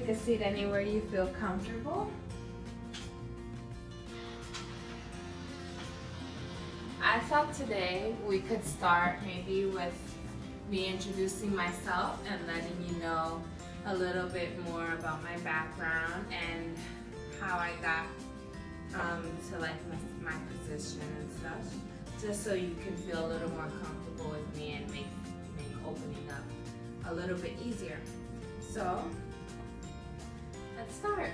a seat anywhere you feel comfortable. I thought today we could start maybe with me introducing myself and letting you know a little bit more about my background and how I got to like my position and such, just so you can feel a little more comfortable with me and make opening up a little bit easier. So let's start.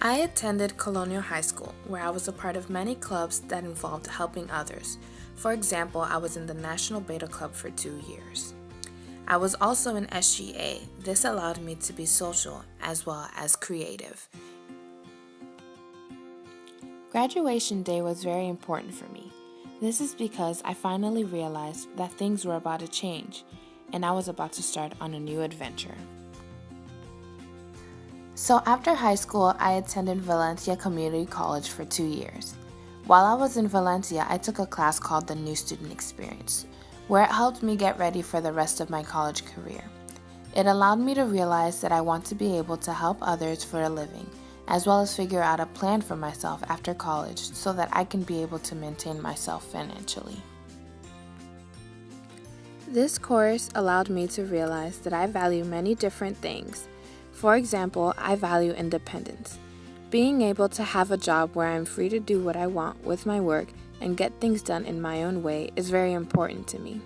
I attended Colonial High School, where I was a part of many clubs that involved helping others. For example, I was in the National Beta Club for 2 years. I was also in SGA. This allowed me to be social as well as creative. Graduation day was very important for me. This is because I finally realized that things were about to change, and I was about to start on a new adventure. So after high school, I attended Valencia Community College for 2 years. While I was in Valencia, I took a class called the New Student Experience, where it helped me get ready for the rest of my college career. It allowed me to realize that I want to be able to help others for a living, as well as figure out a plan for myself after college so that I can be able to maintain myself financially. This course allowed me to realize that I value many different things. For example, I value independence. Being able to have a job where I'm free to do what I want with my work and get things done in my own way is very important to me.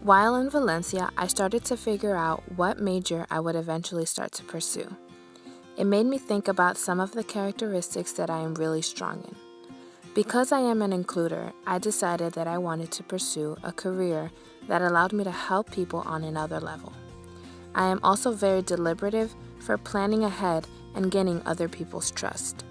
While in Valencia, I started to figure out what major I would eventually start to pursue. It made me think about some of the characteristics that I am really strong in. Because I am an includer, I decided that I wanted to pursue a career that allowed me to help people on another level. I am also very deliberative for planning ahead and gaining other people's trust.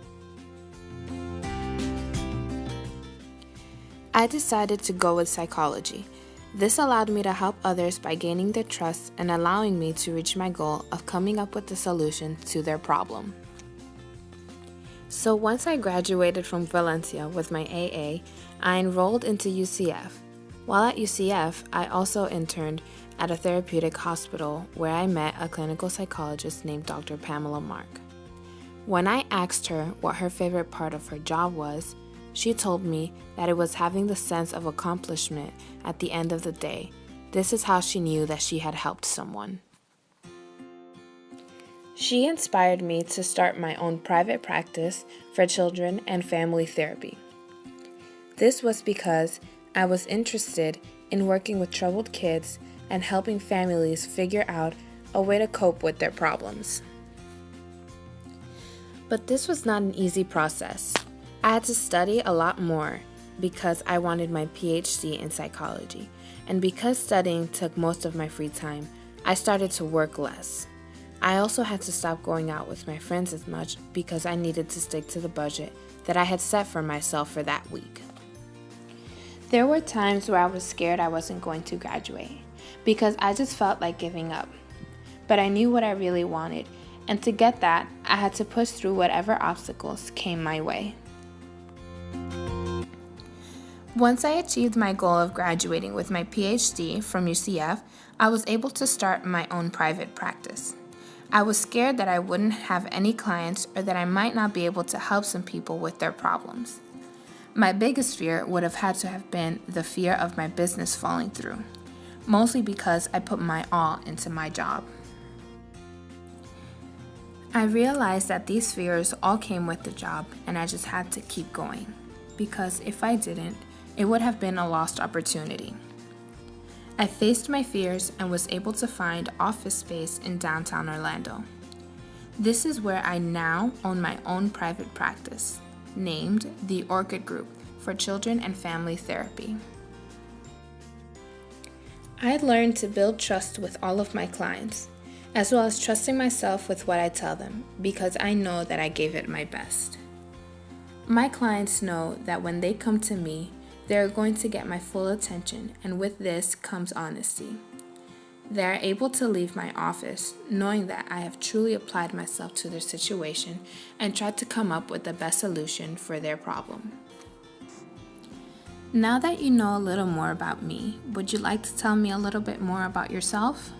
I decided to go with psychology. This allowed me to help others by gaining their trust and allowing me to reach my goal of coming up with a solution to their problem. So once I graduated from Valencia with my AA, I enrolled into UCF. While at UCF, I also interned at a therapeutic hospital where I met a clinical psychologist named Dr. Pamela Mark. When I asked her what her favorite part of her job was, she told me that it was having the sense of accomplishment at the end of the day. This is how she knew that she had helped someone. She inspired me to start my own private practice for children and family therapy. This was because I was interested in working with troubled kids and helping families figure out a way to cope with their problems. But this was not an easy process. I had to study a lot more because I wanted my PhD in psychology, and because studying took most of my free time, I started to work less. I also had to stop going out with my friends as much because I needed to stick to the budget that I had set for myself for that week. There were times where I was scared I wasn't going to graduate because I just felt like giving up. But I knew what I really wanted, and to get that, I had to push through whatever obstacles came my way. Once I achieved my goal of graduating with my PhD from UCF, I was able to start my own private practice. I was scared that I wouldn't have any clients or that I might not be able to help some people with their problems. My biggest fear would have had to have been the fear of my business falling through, mostly because I put my all into my job. I realized that these fears all came with the job, and I just had to keep going, because if I didn't, it would have been a lost opportunity. I faced my fears and was able to find office space in downtown Orlando. This is where I now own my own private practice, named the Orchid Group for Children and Family Therapy. I learned to build trust with all of my clients, as well as trusting myself with what I tell them, because I know that I gave it my best. My clients know that when they come to me, they are going to get my full attention, and with this comes honesty. They are able to leave my office knowing that I have truly applied myself to their situation and tried to come up with the best solution for their problem. Now that you know a little more about me, would you like to tell me a little bit more about yourself?